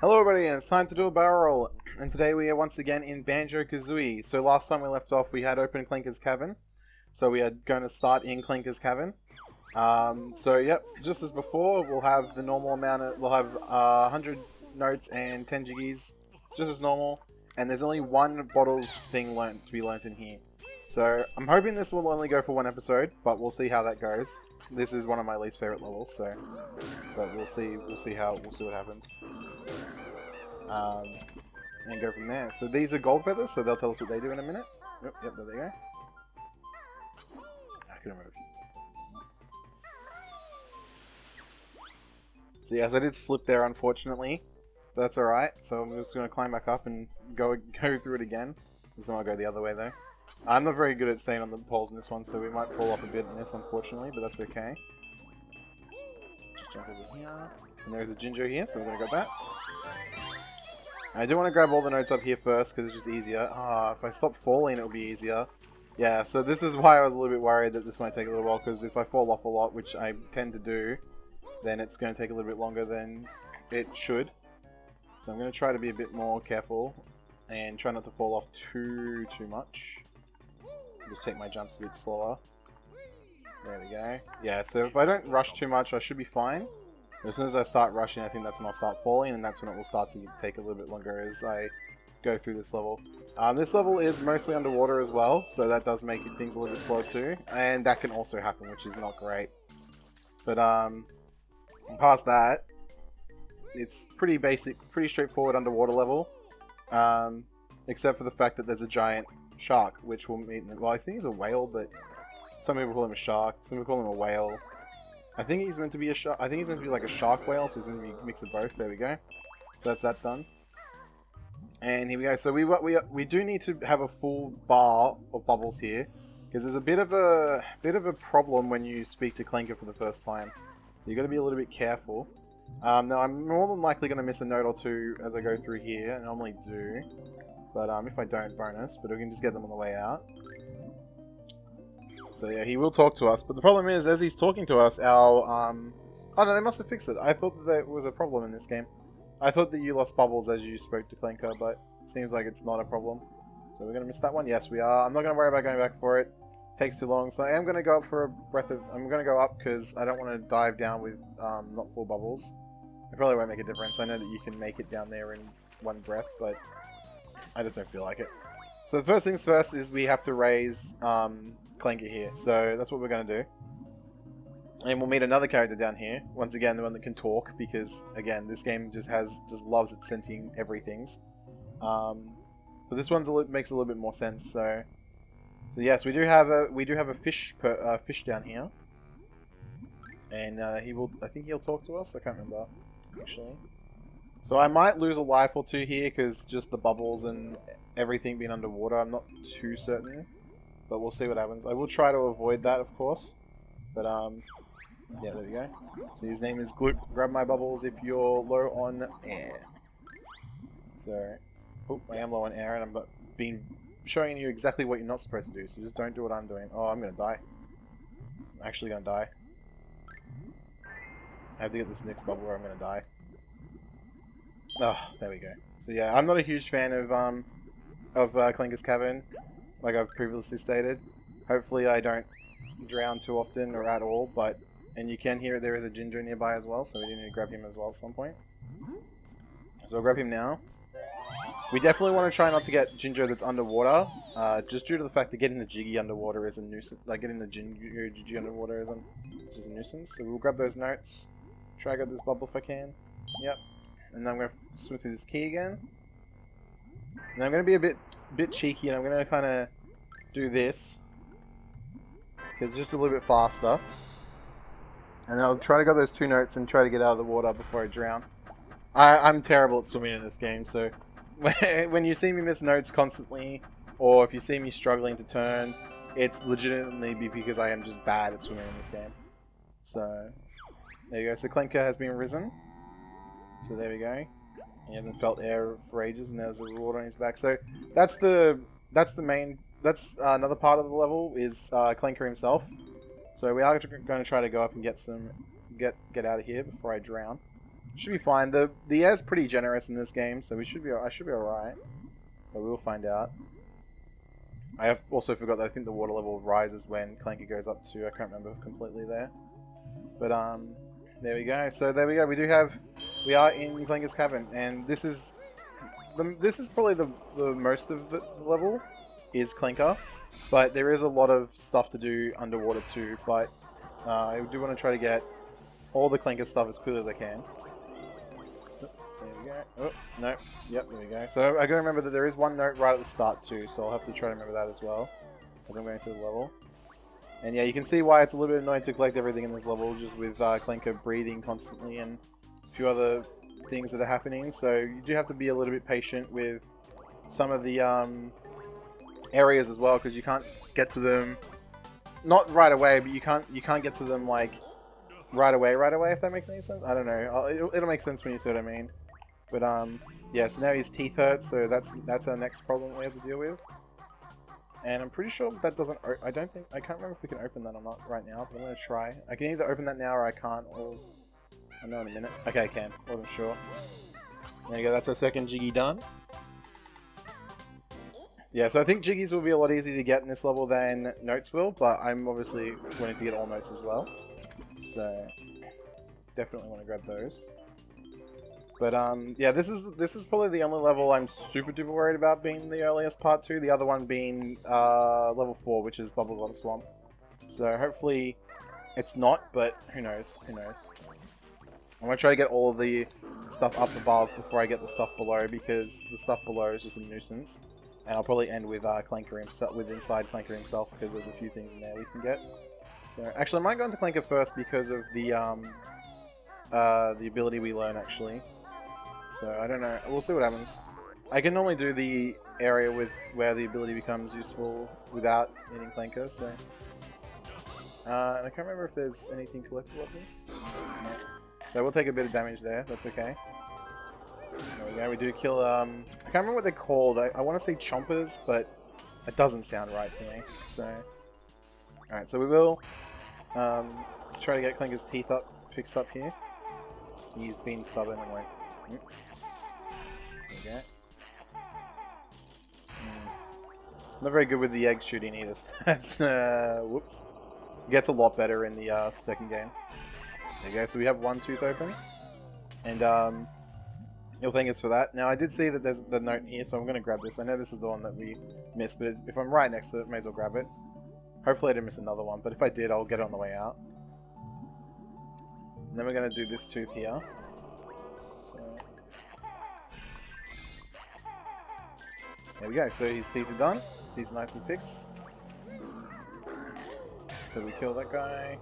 Hello everybody, and it's time to do a barrel roll, and today we are once again in Banjo-Kazooie. So last time we left off, we had opened Clanker's Cavern, so we are going to start in Clanker's Cavern. Yep, just as before, we'll have the normal amount of, we'll have 100 notes and 10 jiggies, just as normal, and there's only one bottles thing to be learnt in here. So I'm hoping this will only go for one episode, but we'll see how that goes. This is one of my least favorite levels, so, but we'll see what happens. And go from there. So these are gold feathers, so they'll tell us what they do in a minute. Yep, there they go. I can remove. So yes, I did slip there, unfortunately. But that's alright. So I'm just going to climb back up and go through it again. This time I'll go the other way, though. I'm not very good at staying on the poles in this one, so we might fall off a bit in this, unfortunately, but that's okay. Just jump over here. And there's a ginger here, so we're going to grab that. I do want to grab all the notes up here first, because it's just easier. If I stop falling, it'll be easier. Yeah, so this is why I was a little bit worried that this might take a little while, because if I fall off a lot, which I tend to do, then it's going to take a little bit longer than it should. So I'm going to try to be a bit more careful, and try not to fall off too much. Just take my jumps a bit slower. There we go. Yeah, so if I don't rush too much, I should be fine. As soon as I start rushing, I think that's when I'll start falling, and that's when it will start to take a little bit longer as I go through this level. This level is mostly underwater as well, so that does make things a little bit slow too, and that can also happen, which is not great. But past that, it's pretty basic, pretty straightforward underwater level, except for the fact that there's a giant shark, which will meet. Well, I think he's a whale, but some people call him a shark, some people call him a whale. I think he's meant to be a shark. I think he's meant to be like a shark whale, so he's meant to be a mix of both. There we go. So that's that done. And here we go. So we do need to have a full bar of bubbles here, because there's a bit of a problem when you speak to Clanker for the first time. So you got to be a little bit careful. Now I'm more than likely going to miss a note or two as I go through here. I normally do, but if I don't, bonus. But we can just get them on the way out. So yeah, he will talk to us, but the problem is, as he's talking to us, our, oh no, they must have fixed it. I thought that there was a problem in this game. I thought that you lost bubbles as you spoke to Clanker, but it seems like it's not a problem. So we're going to miss that one? Yes, we are. I'm not going to worry about going back for it. Takes too long, so I am going to go up for a breath of... I'm going to go up because I don't want to dive down with not full bubbles. It probably won't make a difference. I know that you can make it down there in one breath, but I just don't feel like it. So the first things first is we have to raise... Clanker here, so that's what we're going to do. And we'll meet another character down here, once again the one that can talk, because again this game just loves its sentient everythings. But this one's makes a little bit more sense. So yes, we do have a fish down here, and I think he'll talk to us. I can't remember actually. So I might lose a life or two here because just the bubbles and everything being underwater. I'm not too certain. But we'll see what happens. I will try to avoid that, of course. But, yeah, there we go. So his name is Gloop. Grab my bubbles if you're low on air. So, oh, I am low on air, and I'm showing you exactly what you're not supposed to do. So just don't do what I'm doing. Oh, I'm going to die. I'm actually going to die. I have to get this next bubble or I'm going to die. Oh, there we go. So yeah, I'm not a huge fan of Clanker's Cavern, like I've previously stated. Hopefully I don't drown too often or at all, and you can hear there is a ginger nearby as well, so we need to grab him as well at some point. So I'll grab him now. We definitely want to try not to get ginger that's underwater, just due to the fact that getting a jiggy underwater is a nuisance. Like getting a Gigi underwater is a nuisance. So we'll grab those notes. Try to grab this bubble if I can. Yep. And then I'm going to swim through this key again. And I'm going to be a bit cheeky, and I'm going to kind of do this, because it's just a little bit faster. And then I'll try to grab those two notes and try to get out of the water before I drown. I'm terrible at swimming in this game, so when you see me miss notes constantly, or if you see me struggling to turn, it's legitimately because I am just bad at swimming in this game. So, there you go. So Clanker has been risen. So there we go. He hasn't felt air for ages, and there's a reward on his back. So that's another part of the level is Clanker himself. So we are going to try to go up and get out of here before I drown. Should be fine. The air's pretty generous in this game, so I should be alright. But we'll find out. I have also forgot that I think the water level rises when Clanker goes up to, I can't remember completely there. But there we go. So there we go. We are in Clanker's Cavern, and this is probably the most of the level is Clanker, but there is a lot of stuff to do underwater too. But I do want to try to get all the Clanker stuff as quickly as I can. There we go. Oh, no. Yep, there we go. So I gotta remember that there is one note right at the start too, so I'll have to try to remember that as well as I'm going through the level. And yeah, you can see why it's a little bit annoying to collect everything in this level, just with Clanker breathing constantly and a few other things that are happening. So you do have to be a little bit patient with some of the areas as well, because you can't get to them, not right away, but you can't get to them like right away, if that makes any sense. I don't know. It'll make sense when you see what I mean. But yeah, so now his teeth hurt, so that's our next problem we have to deal with. And I'm pretty sure that doesn't... I can't remember if we can open that or not right now, but I'm going to try. I can either open that now or I can't, or... I'll know in a minute. Okay, I can. Wasn't sure. There you go, that's our second Jiggy done. Yeah, so I think Jiggies will be a lot easier to get in this level than Notes will, but I'm obviously wanting to get all Notes as well. So, definitely want to grab those. But yeah, this is probably the only level I'm super duper worried about being the earliest part 2. The other one being level 4, which is Bubblegum Swamp. So hopefully it's not, but who knows? Who knows? I'm gonna try to get all of the stuff up above before I get the stuff below, because the stuff below is just a nuisance. And I'll probably end with Clanker himself, with inside Clanker himself, because there's a few things in there we can get. So actually, I might go into Clanker first because of the ability we learn actually. So, I don't know. We'll see what happens. I can normally do the area with where the ability becomes useful without needing Clanker, so... and I can't remember if there's anything collectible up here. No. So we'll take a bit of damage there, that's okay. There we go, we do kill, I can't remember what they're called. I want to say chompers, but it doesn't sound right to me, so... Alright, so we will try to get Clanker's teeth fixed up here. He's being stubborn and won't... There we go. Not very good with the egg shooting either. That's whoops. Gets a lot better in the second game. There you go. So we have one tooth open, and you'll thank us for that. Now I did see that there's the note here, so I'm going to grab this. I know this is the one that we missed, but if I'm right next to it, may as well grab it. Hopefully I didn't miss another one, but if I did, I'll get it on the way out. And then we're going to do this tooth here. So there we go, so his teeth are done, his teeth are nice and fixed. So we kill that guy.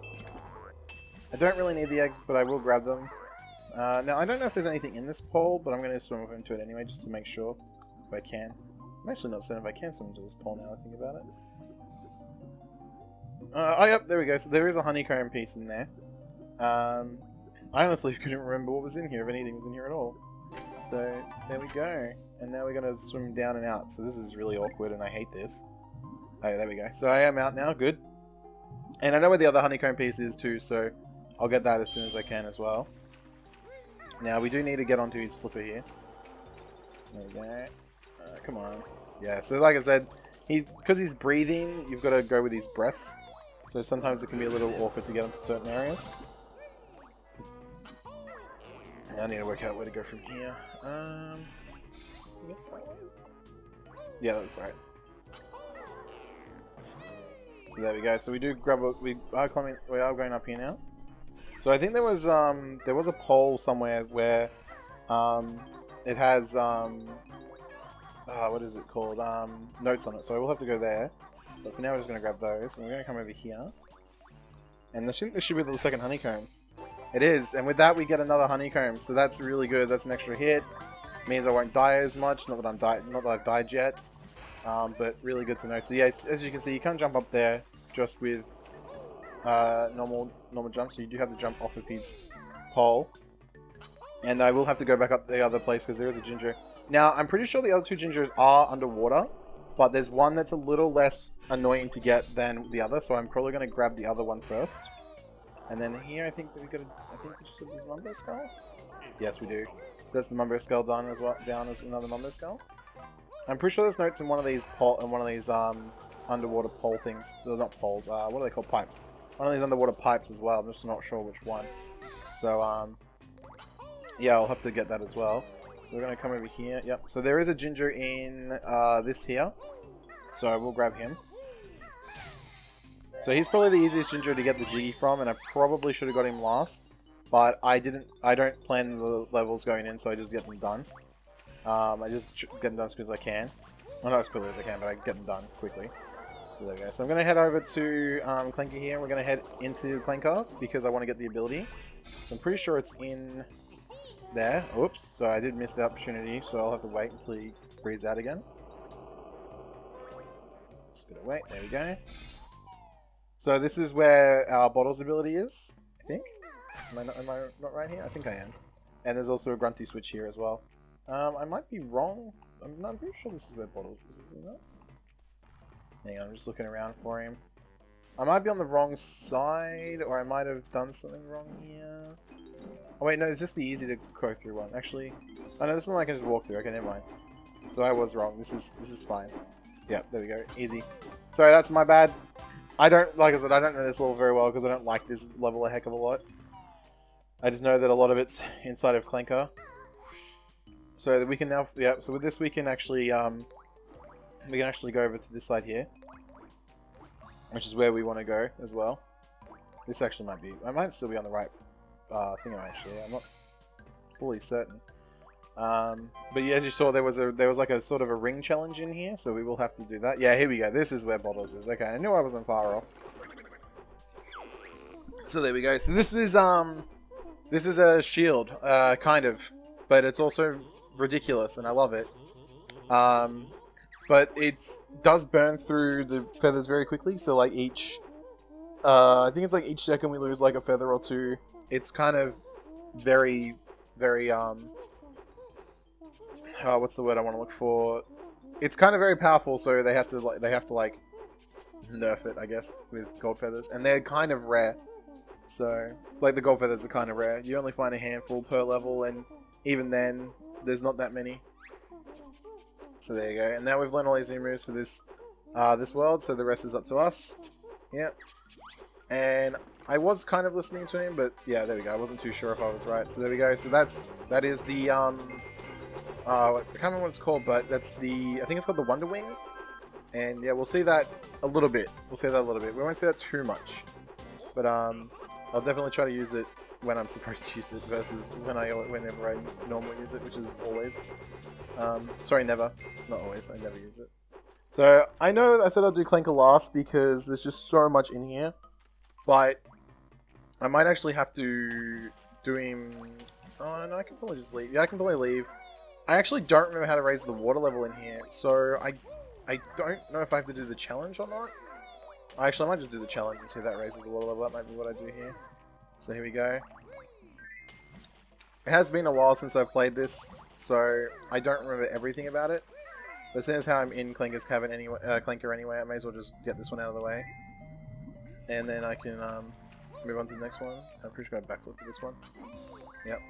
I don't really need the eggs, but I will grab them. Now I don't know if there's anything in this pole, but I'm going to swim into it anyway, just to make sure, if I can. I'm actually not certain if I can swim into this pole now I think about it. Oh yep, there we go, so there is a honeycomb piece in there. I honestly couldn't remember what was in here, if anything was in here at all. So, there we go. And now we're going to swim down and out. So this is really awkward and I hate this. Oh, there we go. So I am out now, good. And I know where the other honeycomb piece is too, so I'll get that as soon as I can as well. Now, we do need to get onto his flipper here. There we go. Come on. Yeah, so like I said, because he's breathing, you've got to go with his breaths. So sometimes it can be a little awkward to get into certain areas. I need to work out where to go from here. Yeah, that looks right. So there we go. So we do grab a... We are going up here now. So I think there was a pole somewhere where it has what is it called? Notes on it. So I will have to go there. But for now we're just gonna grab those, and we're gonna come over here. And this should be the second honeycomb. It is, and with that we get another honeycomb, so that's really good. That's an extra hit. Means I won't die as much. Not that I've died yet, but really good to know. So yes, as you can see, you can't jump up there just with normal jump. So you do have to jump off of his pole, and I will have to go back up the other place because there is a ginger. Now I'm pretty sure the other two gingers are underwater, but there's one that's a little less annoying to get than the other. So I'm probably going to grab the other one first. And then here, I think that we just have this lumber skull. Yes, we do. So that's the Mumbo Skull done as well. Down as another Mumbo Skull. I'm pretty sure there's notes in one of these underwater pole things. Not poles. What are they called? Pipes. One of these underwater pipes as well. I'm just not sure which one. So yeah, I'll have to get that as well. So we're gonna come over here. Yep. So there is a Ginger in this here. So we'll grab him. So he's probably the easiest Ginger to get the Jiggy from, and I probably should have got him last. But I don't plan the levels going in, so I just get them done. I just get them done as quick as I can. Well, not as quickly as I can, but I get them done quickly. So there we go. So I'm going to head over to Clanker here. We're going to head into Clanker because I want to get the ability. So I'm pretty sure it's in there. Oops. So I did miss the opportunity, so I'll have to wait until he breathes out again. Just gotta wait. There we go. So this is where our Bottle's ability is, I think. Am I not right here? I think I am. And there's also a Grunty switch here as well. I might be wrong. I'm pretty sure this is where Bottles is, isn't it? Hang on, I'm just looking around for him. I might be on the wrong side, or I might have done something wrong here. Oh wait, no, is this the easy to go through one? Actually, oh no, this one I can just walk through. Okay, never mind. So I was wrong. This is fine. Yep, there we go. Easy. Sorry, that's my bad. Like I said, I don't know this level very well because I don't like this level a heck of a lot. I just know that a lot of it's inside of Clanker. So that we can now, yeah. So with this, we can actually go over to this side here, which is where we want to go as well. This actually might be. I might still be on the right thing. Actually, I'm not fully certain. But yeah, as you saw, there was like a sort of a ring challenge in here, so we will have to do that. Yeah, here we go. This is where Bottles is. Okay, I knew I wasn't far off. So there we go. So this is a shield, kind of, but it's also ridiculous, and I love it. But it does burn through the feathers very quickly. So like I think it's like each second we lose like a feather or two. It's kind of very, very what's the word I want to look for? It's kind of very powerful, so they have to like nerf it, I guess, with gold feathers, and they're kind of rare. So like the gold feathers are kind of rare. You only find a handful per level, and even then, there's not that many. So there you go. And now we've learned all these new moves for this world, so the rest is up to us. Yep. And I was kind of listening to him, but yeah, there we go. I wasn't too sure if I was right. So there we go. So that is the I can't remember what it's called, but that's I think it's called the Wonder Wing. And yeah, we'll see that a little bit. We'll see that a little bit. We won't see that too much. But I'll definitely try to use it when I'm supposed to use it versus whenever I normally use it, which is always. Sorry, never. Not always. I never use it. So I know I said I'll do Clanker last because there's just so much in here, but I might actually have to do him. Oh no, I can probably just leave. Yeah, I can probably leave. I actually don't remember how to raise the water level in here, so I don't know if I have to do the challenge or not. Actually, I might just do the challenge and see if that raises the water level. That might be what I do here. So here we go. It has been a while since I've played this, so I don't remember everything about it. But seeing as how I'm in Clanker's cavern anyway, Clanker anyway, I may as well just get this one out of the way, and then I can move on to the next one. I'm pretty sure I have backflip for this one. Yep.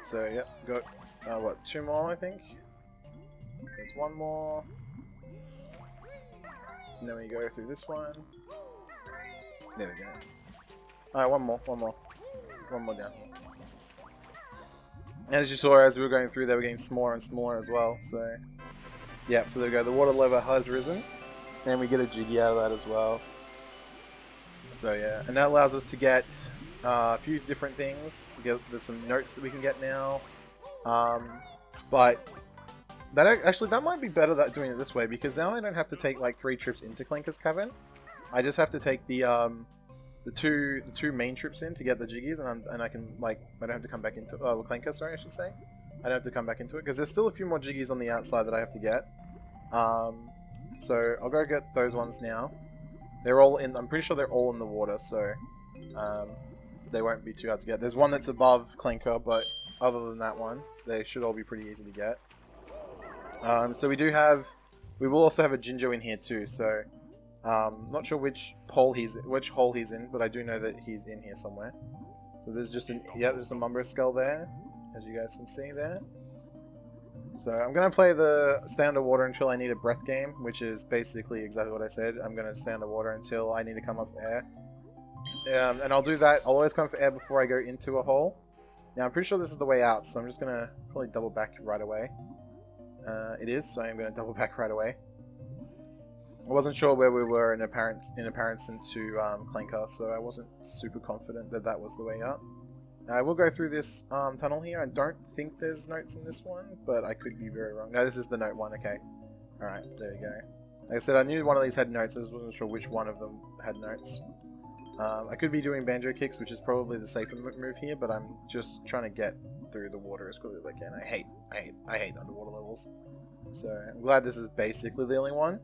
So yep, got what, 2 more I think. There's 1 more. And then we go through this one. There we go. Alright, one more down. As you saw, as we were going through, they were getting smaller and smaller as well, so... Yeah, so there we go, the water level has risen, and we get a Jiggy out of that as well. So yeah, and that allows us to get a few different things. There's some notes that we can get now, but that might be better doing it this way, because now I don't have to take like 3 trips into Clanker's cavern. I just have to take the two main trips in to get the Jiggies, and I can, like, I don't have to come back into Clanker, sorry, I should say. I don't have to come back into it because there's still a few more Jiggies on the outside that I have to get. So I'll go get those ones now. They're all in. I'm pretty sure they're all in the water, so they won't be too hard to get. There's one that's above Clanker, but other than that one, they should all be pretty easy to get. So we will also have a Jinjo in here too. So not sure which hole he's in, but I do know that he's in here somewhere. So there's just there's a Mumbo skull there, as you guys can see there. So I'm going to play the stay underwater until I need a breath game, which is basically exactly what I said. I'm going to stay underwater until I need to come up for air. And I'll do that. I'll always come for air before I go into a hole. Now I'm pretty sure this is the way out, so I'm just going to probably double back right away. It is, so I'm going to double back right away. I wasn't sure where we were in comparison to Clanker, so I wasn't super confident that that was the way out. I will go through this tunnel here. I don't think there's notes in this one, but I could be very wrong. No, this is the note one, okay. Alright, there we go. Like I said, I knew one of these had notes, I just wasn't sure which one of them had notes. I could be doing banjo kicks, which is probably the safer move here, but I'm just trying to get through the water as quickly as I can. I hate underwater levels. So I'm glad this is basically the only one.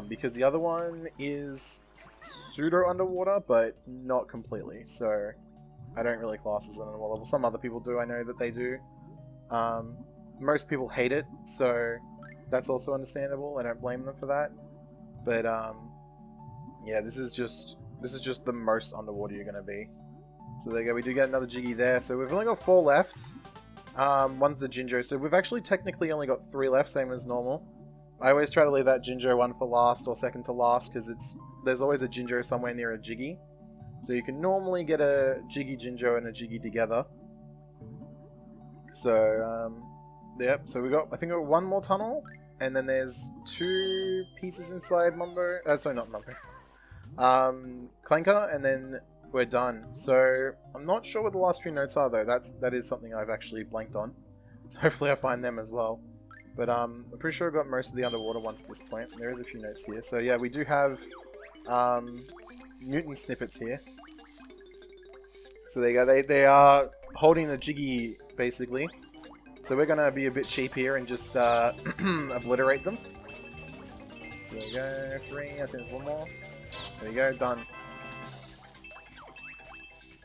Because the other one is pseudo underwater, but not completely, so I don't really class as an underwater level. Some other people do, I know that they do. Most people hate it, so that's also understandable. I don't blame them for that. But yeah, this is just the most underwater you're gonna be. So there you go, we do get another Jiggy there. So we've only got 4 left. One's the Jinjo, so we've actually technically only got 3 left, same as normal. I always try to leave that Jinjo one for last or second to last, because there's always a Jinjo somewhere near a Jiggy. So you can normally get a Jiggy Jinjo and a Jiggy together. So, yep, so we got, I think, one more tunnel, and then there's 2 pieces inside Mumbo, sorry, not Mumbo, Clanker, and then we're done. So, I'm not sure what the last few notes are, though. That is something I've actually blanked on. So hopefully I find them as well. But I'm pretty sure I've got most of the underwater ones at this point. There is a few notes here. So yeah, we do have mutant snippets here. So there you go. They are holding a Jiggy, basically. So we're going to be a bit cheap here and just obliterate them. So there you go. 3. I think there's one more. There you go. Done.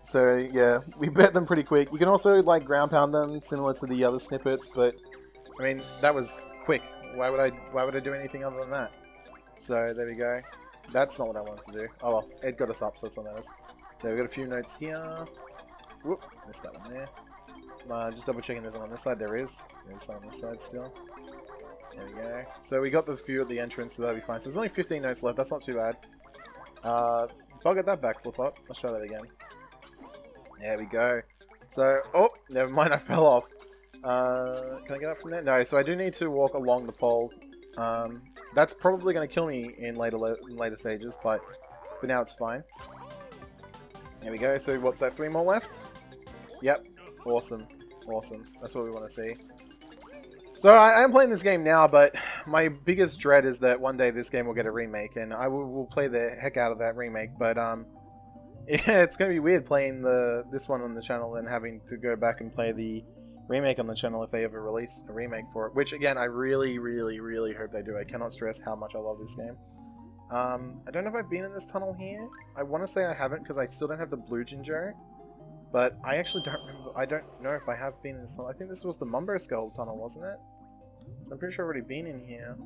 So yeah, we bet them pretty quick. You can also like ground pound them, similar to the other snippets, but I mean that was quick. Why would I do anything other than that? So there we go. That's not what I wanted to do. Oh well, Ed got us up, so it's not matters. So we've got a few notes here. Whoop, missed that one there. Just double checking there's one on this side. There is. There's some on this side still. There we go. So we got the few at the entrance, so that'll be fine. So there's only 15 notes left. That's not too bad. Buggered that backflip up. Let's try that again. There we go. So, oh, never mind, I fell off. Can I get up from there? No, so I do need to walk along the pole. That's probably going to kill me in later stages, but for now it's fine. There we go. So what's that, 3 more left? Yep. Awesome. Awesome. That's what we want to see. So I am playing this game now, but my biggest dread is that one day this game will get a remake, and I will play the heck out of that remake, but yeah, it's going to be weird playing this one on the channel and having to go back and play the remake on the channel if they ever release a remake for it. Which, again, I really, really, really hope they do. I cannot stress how much I love this game. I don't know if I've been in this tunnel here. I want to say I haven't because I still don't have the blue Jinjo. But I actually don't remember. I don't know if I have been in this tunnel. I think this was the Mumbo Skull tunnel, wasn't it? So I'm pretty sure I've already been in here.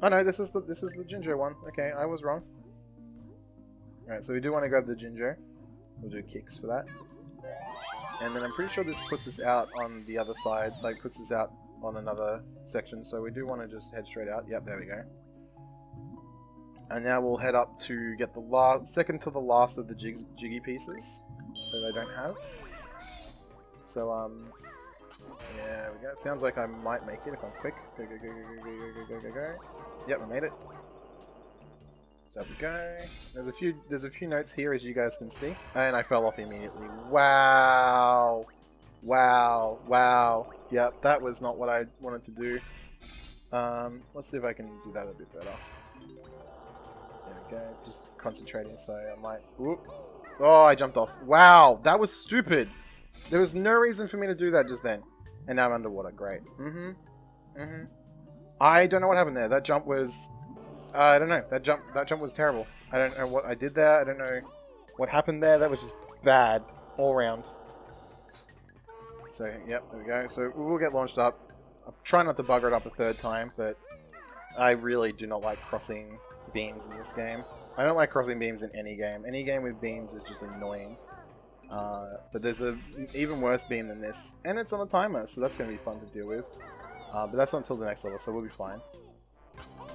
Oh no, this is the Jinjo one. Okay, I was wrong. Alright, so we do want to grab the Jinjo. We'll do kicks for that. And then I'm pretty sure this puts us out on the other side, like puts us out on another section, so we do want to just head straight out. Yep, there we go. And now we'll head up to get the second to the last of the Jiggy pieces that I don't have. So, yeah, we go. It sounds like I might make it if I'm quick. Go, go, go, go, go, go, go, go, go, go. Yep, I made it. So there we go. There's a few notes here, as you guys can see. And I fell off immediately. Wow. Wow. Wow. Yep, that was not what I wanted to do. Let's see if I can do that a bit better. There we go. Just concentrating, so I might... Whoop. Oh, I jumped off. Wow, that was stupid. There was no reason for me to do that just then. And now I'm underwater. Great. I don't know what happened there. That jump was... I don't know. That jump was terrible. I don't know what I did there. I don't know what happened there. That was just bad all around. So, yep, there we go. So, we will get launched up. I'll try not to bugger it up a third time, but I really do not like crossing beams in this game. I don't like crossing beams in any game. Any game with beams is just annoying. But there's a even worse beam than this, and it's on a timer, so that's going to be fun to deal with. But that's not until the next level, so we'll be fine.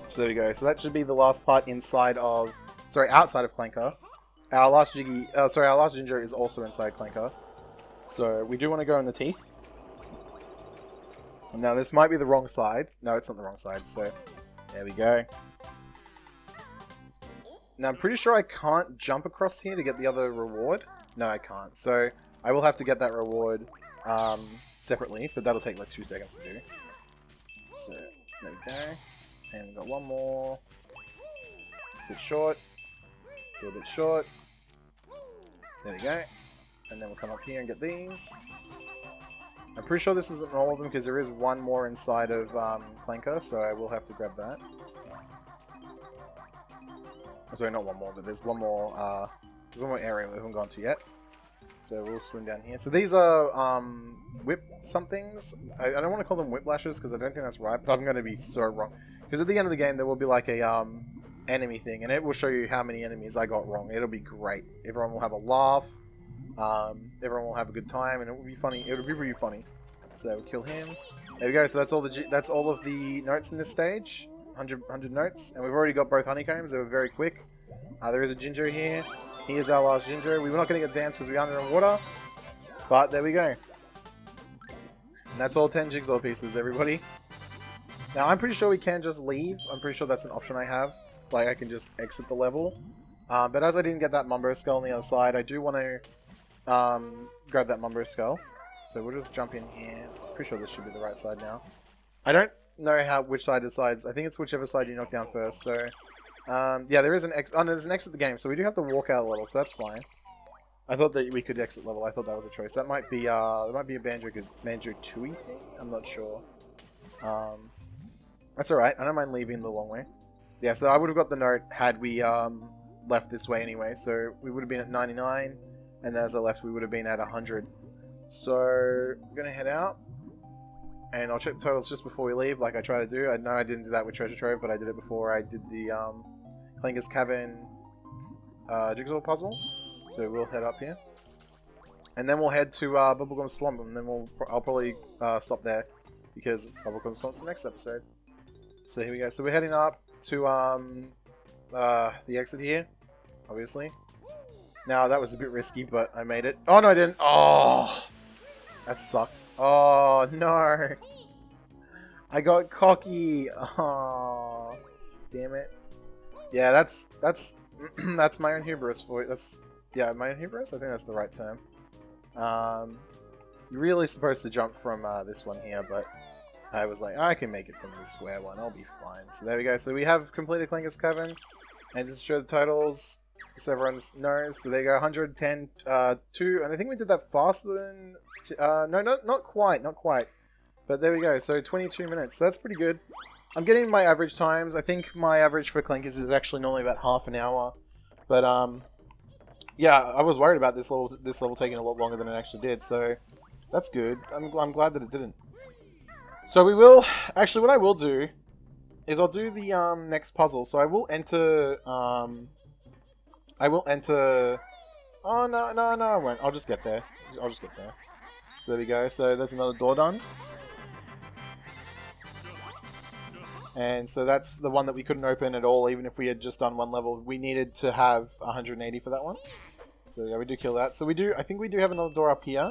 So there we go. So that should be the last part outside of Clanker. Our last Ginger is also inside Clanker. So we do want to go in the teeth. Now this might be the wrong side. No, it's not the wrong side. So there we go. Now I'm pretty sure I can't jump across here to get the other reward. No, I can't. So I will have to get that reward separately, but that'll take like 2 seconds to do. So there we go. And we've got one more. A bit short. Still a bit short. There we go. And then we'll come up here and get these. I'm pretty sure this isn't all of them because there is one more inside of Clanker, so I will have to grab that. Oh, sorry, not one more, but there's one more area we haven't gone to yet. So we'll swim down here. So these are whip somethings. I don't want to call them whiplashes because I don't think that's right, but I'm going to be so wrong. Because at the end of the game there will be like a enemy thing, and it will show you how many enemies I got wrong. It'll be great. Everyone will have a laugh. Everyone will have a good time, and it will be funny. It'll be really funny. So we'll kill him. There we go. So that's all of the notes in this stage. 100 notes, and we've already got both honeycombs. They were very quick. There is a Ginger here. Here's our last Ginger. We're not going to get dance because we're underwater, but there we go. And that's all 10 jigsaw pieces, everybody. Now I'm pretty sure we can just leave. I'm pretty sure that's an option I have. Like I can just exit the level. But as I didn't get that Mumbo skull on the other side, I do want to grab that Mumbo skull. So we'll just jump in here. Pretty sure this should be the right side now. I don't know which side decides. I think it's whichever side you knock down first. So yeah, there is an exit. Oh no, there's an exit the game, so we do have to walk out a level, so that's fine. I thought that we could exit level. I thought that was a choice. That might be a Banjo-Kazooie thing. I'm not sure. That's all right. I don't mind leaving the long way. Yeah, so I would have got the note had we left this way anyway. So we would have been at 99, and as I left, we would have been at 100. So we're gonna head out, and I'll check the totals just before we leave, like I try to do. I know I didn't do that with Treasure Trove, but I did it before I did the Clanker's Cavern jigsaw puzzle. So we'll head up here, and then we'll head to Bubblegum Swamp, and then I'll probably stop there because Bubblegum Swamp's the next episode. So here we go. So we're heading up to the exit here, obviously. Now that was a bit risky, but I made it. Oh no, I didn't. Oh, that sucked. Oh no, I got cocky. Oh, damn it. Yeah, that's that's my own hubris for it. Yeah, my own hubris. I think that's the right term. You're really supposed to jump from this one here, but I was like, I can make it from the square one. I'll be fine. So there we go. So we have completed Clanker's Cavern, and just to show the totals, so everyone knows. So there you go, 110, 2, and I think we did that faster than. No, not quite, but there we go. So 22 minutes. So that's pretty good. I'm getting my average times. I think my average for Clankers is actually normally about half an hour, but yeah, I was worried about this level taking a lot longer than it actually did. So that's good. I'm glad that it didn't. So we will actually. What I will do is I'll do the next puzzle. So I will enter. Oh no, I won't. I'll just get there. So there we go. So there's another door done. And so that's the one that we couldn't open at all, even if we had just done one level. We needed to have 180 for that one. So yeah, we do kill that. So we do. I think we do have another door up here.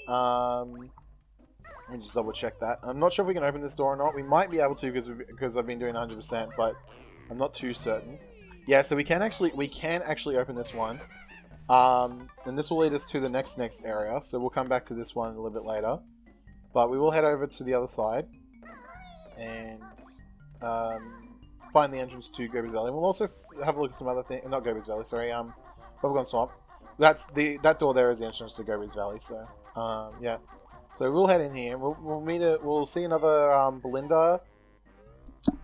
Let me just double check that. I'm not sure if we can open this door or not. We might be able to because I've been doing 100%, but I'm not too certain. Yeah, so we can actually open this one. And this will lead us to the next area. So we'll come back to this one a little bit later. But we will head over to the other side and find the entrance to Gobi's Valley. We'll also have a look at some other things. Not Gobi's Valley, sorry. Bubblegum Swamp. That door there is the entrance to Gobi's Valley. So yeah. So we'll head in here. We'll see another Belinda.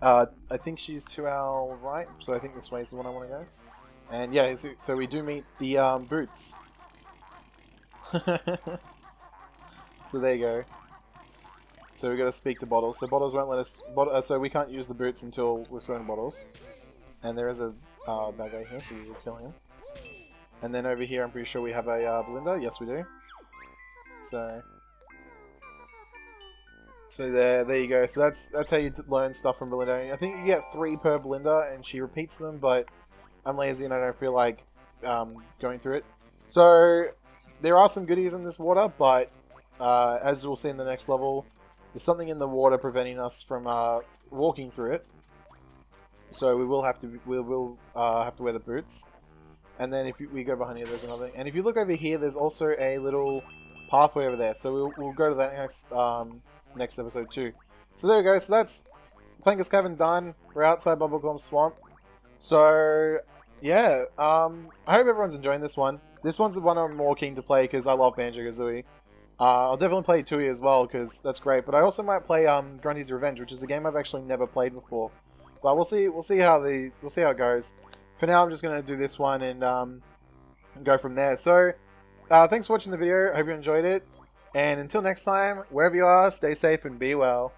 I think she's to our right, so I think this way is the one I want to go. And yeah, so we do meet the boots. So there you go. So we got to speak to Bottles. So Bottles won't let us. So we can't use the boots until we've spoken to Bottles. And there is a bad guy here, so we will kill him. And then over here, I'm pretty sure we have a Belinda. Yes, we do. So there you go. So that's how you learn stuff from Belinda. I think you get 3 per Belinda, and she repeats them, but I'm lazy and I don't feel like going through it. So there are some goodies in this water, but as we'll see in the next level, there's something in the water preventing us from walking through it. So we will have to have to wear the boots. And then if we go behind here, there's another. And if you look over here, there's also a little pathway over there. So we'll go to that next episode too. So there we go. So that's Clanker's Cavern done. We're outside Bubblegum Swamp. So yeah, I hope everyone's enjoying this one. This one's the one I'm more keen to play because I love Banjo-Kazooie. I'll definitely play Tui as well because that's great. But I also might play Grundy's Revenge, which is a game I've actually never played before. But we'll see how it goes. For now, I'm just gonna do this one and go from there. So thanks for watching the video. Hope you enjoyed it. And until next time, wherever you are, stay safe and be well.